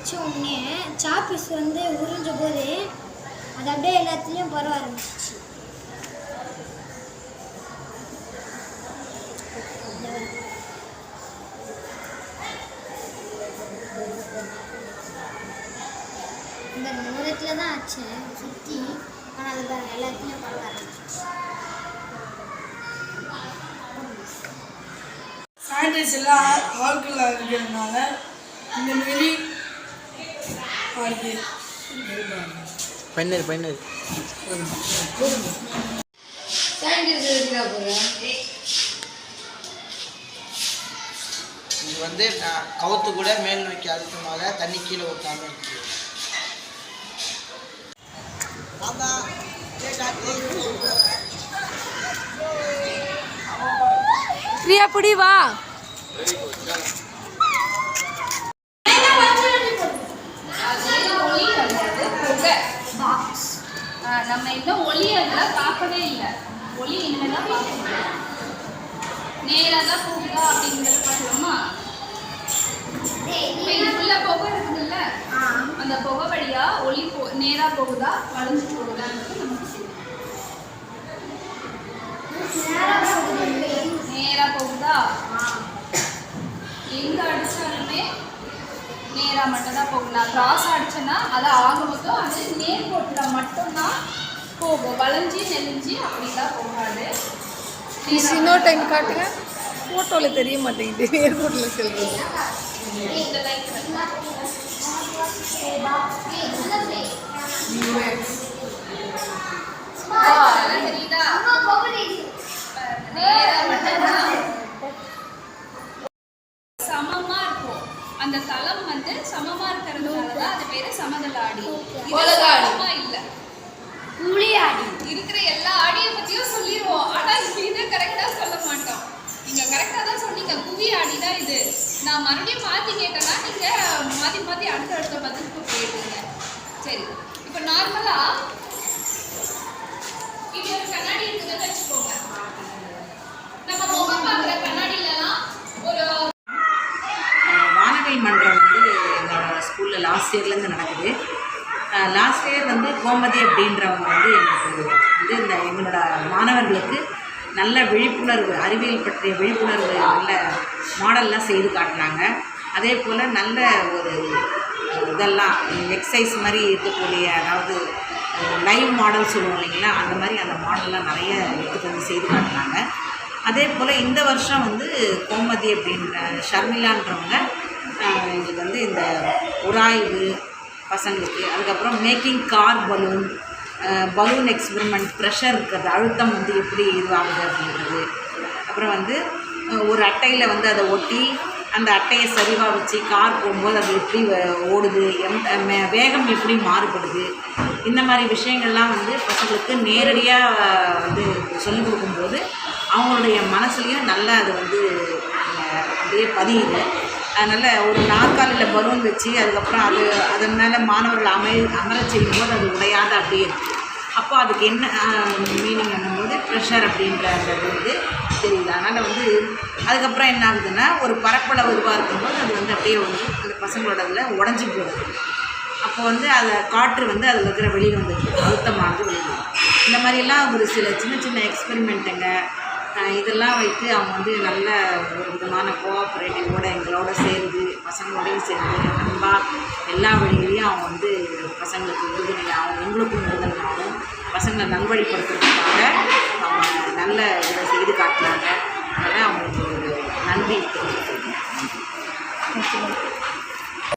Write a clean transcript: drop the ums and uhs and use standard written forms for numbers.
வச்ச உடனே சாப்பீஸ் வந்து உறிஞ்ச போது அது அப்படியே எல்லாத்துலேயும் பரவ ஆரம்பிச்சிச்சு. இந்த மூலத்தில் தான் ஆச்சு சுற்றி, ஆனால் அது எல்லாத்துலேயும் பரவ ஆரம்பிச்சிச்சு. சானிடைஸ் எல்லாம் ஆட்களாக இருக்கிறதுனால இந்தமாரி ஆகுது. பண்ணது இது வந்து கவுத்து கூட மேல் நோக்கி அழுத்தமாக தண்ணி கீழே ஊற்றாம இருக்கு. பிரியா புடி வா. நம்ம இன்னும் ஒளி அதெல்லாம் பார்க்கவே இல்லை. ஒளி இனிமேல் தான் பார்க்கணும். நேராக தான் போகுதா அப்படிங்கிறத பார்க்கலாமா? இப்போ இதுக்குள்ள புகை இருக்குதுல்ல, அந்த புகை வழியா ஒளி நேராக போகுதா வளைஞ்சு போகுதான்றது நமக்கு தெரியும். நேராக போகுதா? எங்கே அடித்தாலுமே நேராக மட்டும்தான் போகும். நான் கிராஸ் அடிச்சேன்னா அதை ஆக மொத்தம் அது நேர்கோட்டில் மட்டும்தான் போகும். வளைஞ்சி நெளிஞ்சு அப்படிலாம் போகாது. இன்னொரு டைம் காட்டுங்க. ஃபோட்டோவில் தெரிய மாட்டேங்குது. நேர்கோட்டில் செல்வது இந்த லைட் தெரியுதா? நேராக மட்டும்தான் சமமா இருக்கும். அந்த தளம் வந்து சமமா இருக்கிறதுனால தான் அது பேரு சமதள ஆடி. சமமா இல்ல, குழி ஆடி. இருக்கிற எல்லா ஆடியை பத்தியும் சொல்லிடுவோம், ஆனா இதை கரெக்டா சொல்ல மாட்டோம். நீங்க கரெக்டா தான் சொன்னீங்க, குவி ஆடி தான் இது. நான் மறுபடியும் மாத்தி கேட்டேன்னா நீங்க மாத்தி அடுத்த பதிலுக்கு போயிடுவீங்க. சரி, இப்போ நார்மலா இது ஒரு கண்ணாடி இருக்குதுன்னு வச்சுக்கோங்க. நம்ம முகம் பார்க்குற கண்ணாடியிலலாம் ஒரு வானவில் மன்றம் வந்து எங்கள் ஸ்கூலில் லாஸ்ட் இயர்லேருந்து நடக்குது. லாஸ்ட் இயர் வந்து கோமதி அப்படின்றவங்க வந்து எனக்கு வந்து இந்த எங்களோட மாணவர்களுக்கு நல்ல விழிப்புணர்வு, அறிவியல் பற்றிய விழிப்புணர்வு நல்ல மாடல்லாம் செய்து காட்டினாங்க. அதே போல் நல்ல ஒரு இதெல்லாம் எக்ஸசைஸ் மாதிரி இருக்கக்கூடிய, அதாவது லைவ் மாடல் சொல்லுவோம் இல்லைங்களா, அந்த மாதிரி அந்த மாடல்லாம் நிறைய எடுத்துகிட்டு வந்து செய்து காட்டினாங்க. அதே போல் இந்த வருஷம் வந்து கோமதி அப்படின்ற ஷர்மிலான்றவங்க இது வந்து இந்த உராய்வு பசங்களுக்கு, அதுக்கப்புறம் making car balloon experiment, pressure இருக்கிறது, அழுத்தம் வந்து எப்படி இதுவாகுது அப்படின்றது, அப்புறம் வந்து ஒரு அட்டையில் வந்து அதை ஒட்டி அந்த அட்டையை சரிவாக வச்சு கார் போகும்போது அது எப்படி ஓடுது, வேகம் எப்படி மாறுபடுது, இந்த மாதிரி விஷயங்கள்லாம் வந்து பசங்களுக்கு நேரடியாக வந்து சொல்லிக் கொடுக்கும்போது அவங்களுடைய மனசுலையும் நல்லா அது வந்து அப்படியே பதியுது. அதனால் ஒரு நாற்காலியில் பலூன் வச்சு அதுக்கப்புறம் அதன் மேலே மாணவர்கள் அமர செய்யும்போது அது உடையாத அப்படியே இருக்குது. அப்போ அதுக்கு என்ன மீனிங் பண்ணும்போது ப்ரெஷர் அப்படின்ற அந்த வந்து தெரியுது. அதனால் வந்து அதுக்கப்புறம் என்ன ஆகுதுன்னா, ஒரு பரப்பளவு இதுவாக இருக்கும்போது அது வந்து அப்படியே வந்து அந்த பசங்களோட இதில் உடஞ்சி போகுது. அப்போ வந்து அதை காற்று வந்து அதில் இருக்கிற வெளியே வந்துடுது, அழுத்தமானது வெளியே. இந்த மாதிரிலாம் ஒரு சில சின்ன எக்ஸ்பெரிமெண்ட்டுங்க இதெல்லாம் வைத்து அவங்க வந்து நல்ல ஒரு விதமான கோஆப்ரேட்டிவோடு எங்களோட சேர்ந்து பசங்களோடையும் சேர்ந்து அன்பாக எல்லா வழியிலையும் அவங்க வந்து பசங்களுக்கு உறுதுணையாகவும் எங்களுக்கும் உறுதுணையாகவும் பசங்களை நல்வழிப்படுத்துறதுக்காக அவங்க நல்ல இதை செய்து காட்டினாங்க. அதனால் அவங்களுக்கு ஒரு நன்றி.